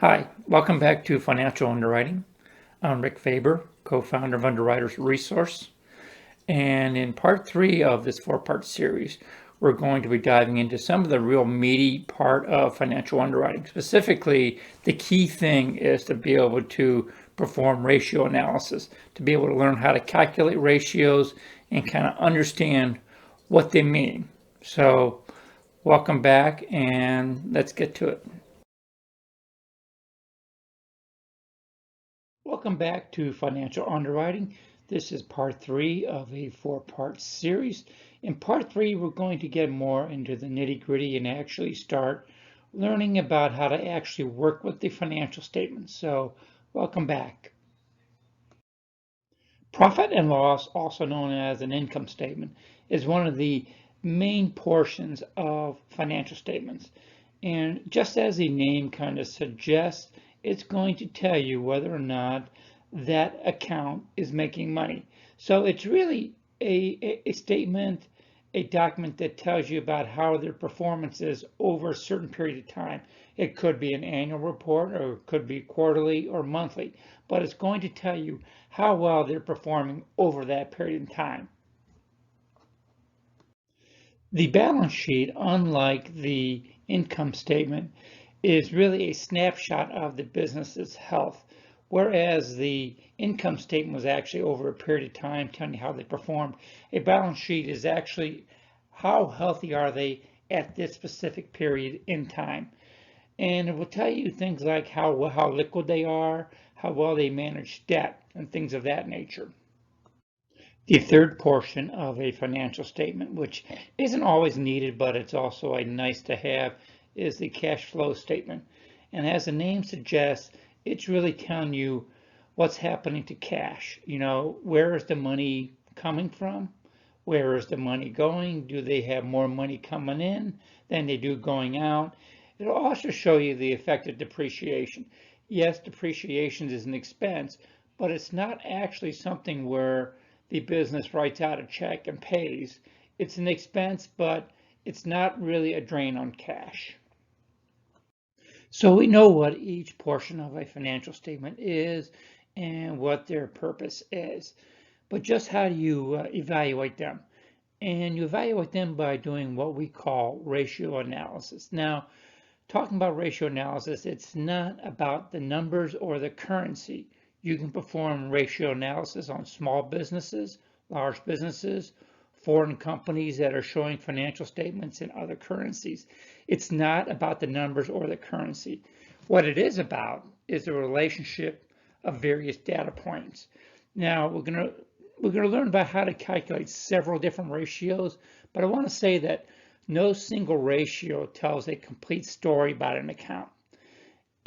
Hi, welcome back to Financial Underwriting. I'm Rick Faber, co-founder of Underwriters Resource. And in part three of this four-part series, we're going to be diving into some of the real meaty part of financial underwriting. Specifically, the key thing is to be able to perform ratio analysis, to be able to learn how to calculate ratios and kind of understand what they mean. So welcome back and let's get to it. Welcome back to Financial Underwriting. This is part three of a four-part series. In part three, we're going to get more into the nitty-gritty and actually start learning about how to actually work with the financial statements. So welcome back. Profit and loss, also known as an income statement, is one of the main portions of financial statements. And just as the name kind of suggests, it's going to tell you whether or not that account is making money. So it's really a statement, a document that tells you about how their performance is over a certain period of time. It could be an annual report or it could be quarterly or monthly, but it's going to tell you how well they're performing over that period of time. The balance sheet, unlike the income statement, is really a snapshot of the business's health, whereas the income statement was actually over a period of time telling you how they performed. A balance sheet is actually how healthy are they at this specific period in time. And it will tell you things like how liquid they are, how well they manage debt, and things of that nature. The third portion of a financial statement, which isn't always needed, but it's also a nice to have, is the cash flow statement. And as the name suggests, it's really telling you what's happening to cash. You know, where is the money coming from? Where is the money going? Do they have more money coming in than they do going out? It'll also show you the effect of depreciation. Yes, depreciation is an expense, but it's not actually something where the business writes out a check and pays. It's an expense, but it's not really a drain on cash. So we know what each portion of a financial statement is and what their purpose is. But just how do you evaluate them? And you evaluate them by doing what we call ratio analysis. Now, talking about ratio analysis, it's not about the numbers or the currency. You can perform ratio analysis on small businesses, large businesses, foreign companies that are showing financial statements in other currencies. It's not about the numbers or the currency. What it is about is the relationship of various data points. Now, we're going to learn about how to calculate several different ratios, but I want to say that no single ratio tells a complete story about an account.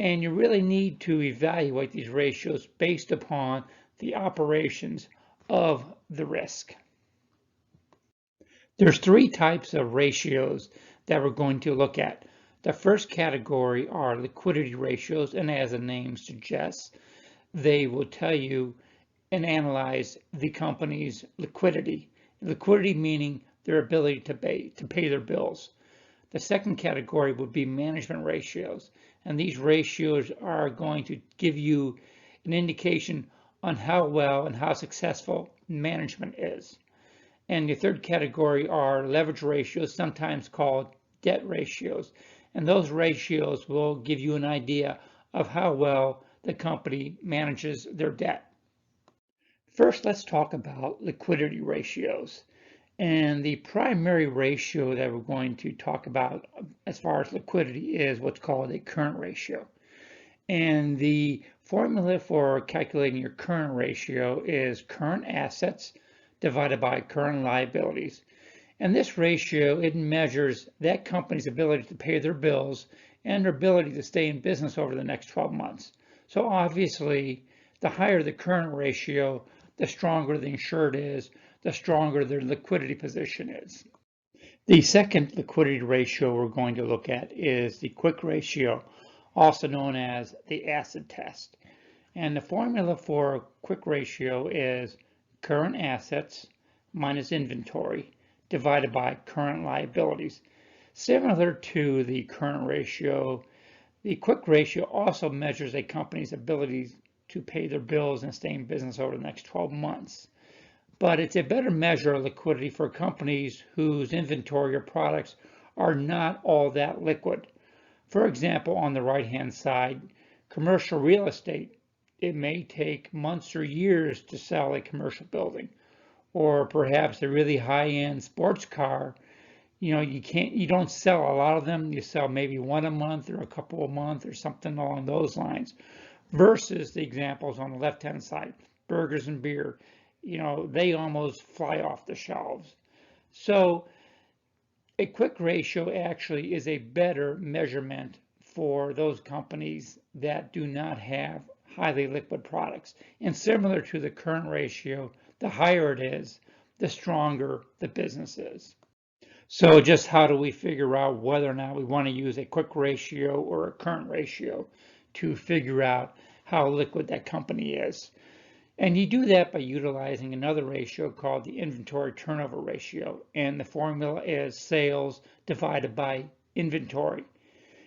And you really need to evaluate these ratios based upon the operations of the risk. There's three types of ratios that we're going to look at. The first category are liquidity ratios, and as the name suggests, they will tell you and analyze the company's liquidity. Liquidity meaning their ability to pay their bills. The second category would be management ratios, and these ratios are going to give you an indication on how well and how successful management is. And the third category are leverage ratios, sometimes called debt ratios, and those ratios will give you an idea of how well the company manages their debt. First, let's talk about liquidity ratios. And the primary ratio that we're going to talk about as far as liquidity is what's called a current ratio. And the formula for calculating your current ratio is current assets divided by current liabilities. And this ratio, it measures that company's ability to pay their bills and their ability to stay in business over the next 12 months. So obviously, the higher the current ratio, the stronger the insured is, the stronger their liquidity position is. The second liquidity ratio we're going to look at is the quick ratio, also known as the acid test. And the formula for quick ratio is current assets minus inventory divided by current liabilities. Similar to the current ratio, The quick ratio also measures a company's ability to pay their bills and stay in business over the next 12 months. But it's a better measure of liquidity for companies whose inventory or products are not all that liquid. For example, on the right-hand side, commercial real estate, it may take months or years to sell a commercial building, or perhaps a really high-end sports car. You don't sell a lot of them. You sell maybe one a month or a couple a month or something along those lines, versus the examples on the left-hand side, burgers and beer. They almost fly off the shelves. So a quick ratio actually is a better measurement for those companies that do not have highly liquid products. And similar to the current ratio, the higher it is, the stronger the business is. So just how do we figure out whether or not we want to use a quick ratio or a current ratio to figure out how liquid that company is? And you do that by utilizing another ratio called the inventory turnover ratio. And the formula is sales divided by inventory.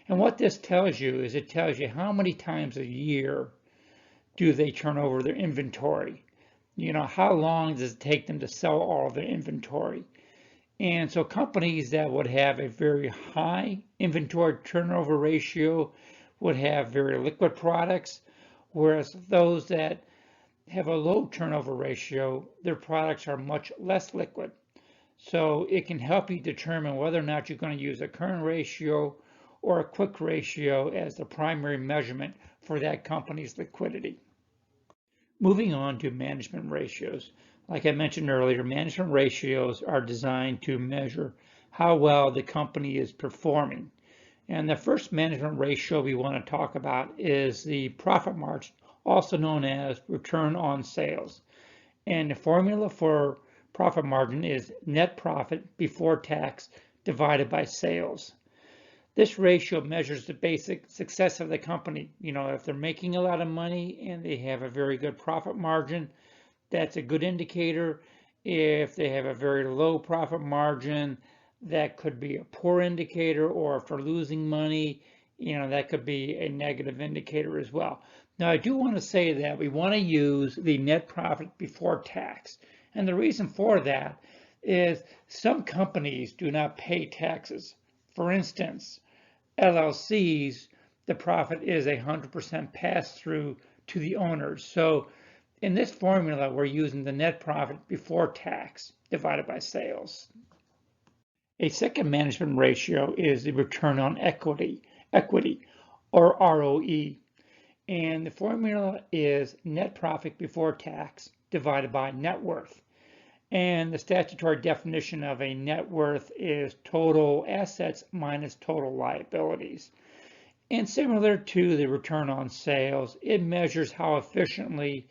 And what this tells you is it tells you how many times a year do they turn over their inventory. How long does it take them to sell all of their inventory? And so companies that would have a very high inventory turnover ratio would have very liquid products, whereas those that have a low turnover ratio, their products are much less liquid. So it can help you determine whether or not you're going to use a current ratio or a quick ratio as the primary measurement for that company's liquidity. Moving on to management ratios. Like I mentioned earlier, management ratios are designed to measure how well the company is performing. And the first management ratio we want to talk about is the profit margin, also known as return on sales. And the formula for profit margin is net profit before tax divided by sales. This ratio measures the basic success of the company. If they're making a lot of money and they have a very good profit margin, that's a good indicator. If they have a very low profit margin, that could be a poor indicator, or if they're losing money, that could be a negative indicator as well. Now, I do want to say that we want to use the net profit before tax. And the reason for that is some companies do not pay taxes. For instance, LLCs, the profit is 100% pass through to the owners. So in this formula, we're using the net profit before tax divided by sales. A second management ratio is the return on equity or ROE. And the formula is net profit before tax divided by net worth. And the statutory definition of a net worth is total assets minus total liabilities. And similar to the return on sales, it measures how efficiently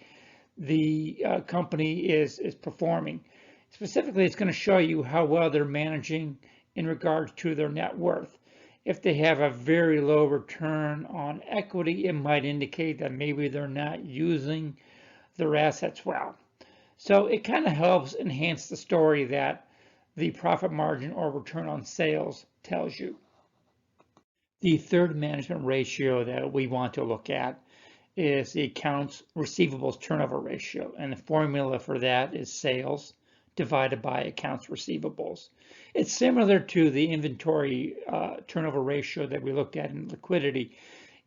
the company is performing. Specifically, it's going to show you how well they're managing in regards to their net worth. If they have a very low return on equity, it might indicate that maybe they're not using their assets well. So it kind of helps enhance the story that the profit margin or return on sales tells you. The third management ratio that we want to look at is the accounts receivables turnover ratio. And the formula for that is sales divided by accounts receivables. It's similar to the inventory turnover ratio that we looked at in liquidity,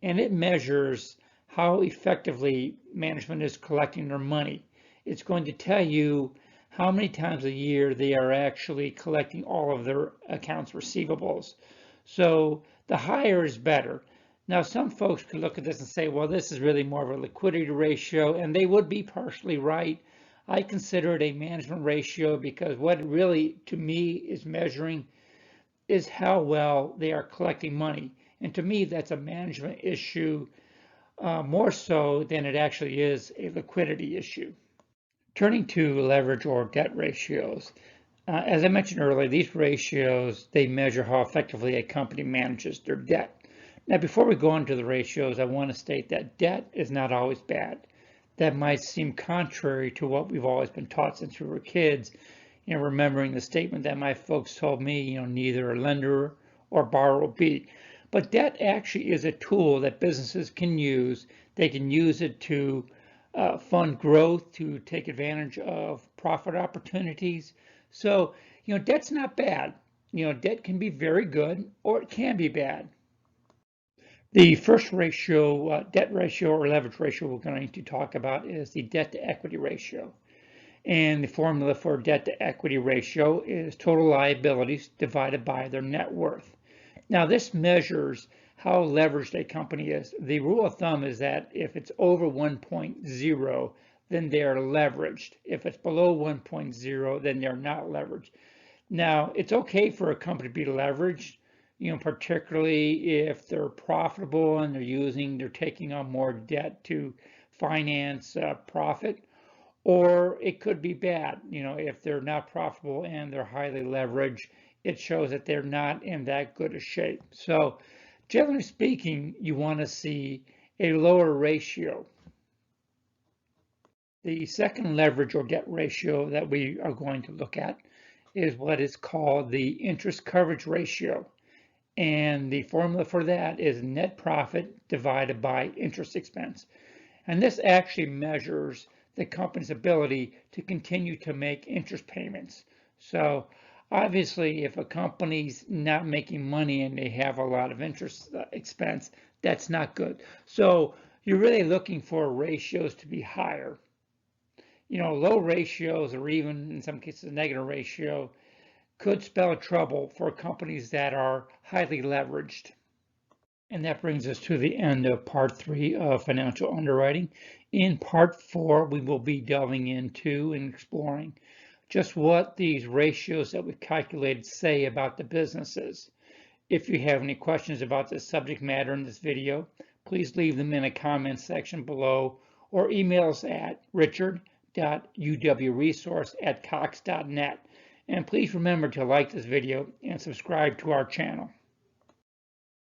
and it measures how effectively management is collecting their money. It's going to tell you how many times a year they are actually collecting all of their accounts receivables. So the higher is better. Now, some folks could look at this and say, well, this is really more of a liquidity ratio, and they would be partially right. I consider it a management ratio because what it really, to me, is measuring is how well they are collecting money. And to me, that's a management issue more so than it actually is a liquidity issue. Turning to leverage or debt ratios, as I mentioned earlier, these ratios, they measure how effectively a company manages their debt. Now, before we go into the ratios, I want to state that debt is not always bad. That might seem contrary to what we've always been taught since we were kids. Remembering the statement that my folks told me, neither a lender or borrower be. But debt actually is a tool that businesses can use. They can use it to fund growth, to take advantage of profit opportunities. So, debt's not bad. Debt can be very good or it can be bad. The first ratio, debt ratio or leverage ratio we're going to talk about is the debt to equity ratio. And the formula for debt to equity ratio is total liabilities divided by their net worth. Now this measures how leveraged a company is. The rule of thumb is that if it's over 1.0, then they're leveraged. If it's below 1.0, then they're not leveraged. Now, it's okay for a company to be leveraged, particularly if they're profitable and they're taking on more debt to finance profit, or it could be bad, if they're not profitable and they're highly leveraged, it shows that they're not in that good a shape. So generally speaking, you want to see a lower ratio. The second leverage or debt ratio that we are going to look at is what is called the interest coverage ratio. And the formula for that is net profit divided by interest expense. And this actually measures the company's ability to continue to make interest payments. So obviously, if a company's not making money and they have a lot of interest expense, that's not good. So you're really looking for ratios to be higher. Low ratios or even in some cases a negative ratio could spell trouble for companies that are highly leveraged. And that brings us to the end of part 3 of financial underwriting. In part 4, we will be delving into and exploring just what these ratios that we've calculated say about the businesses. If you have any questions about the subject matter in this video, please leave them in a comment section below or email us at richard.uwresource@cox.net. And please remember to like this video and subscribe to our channel.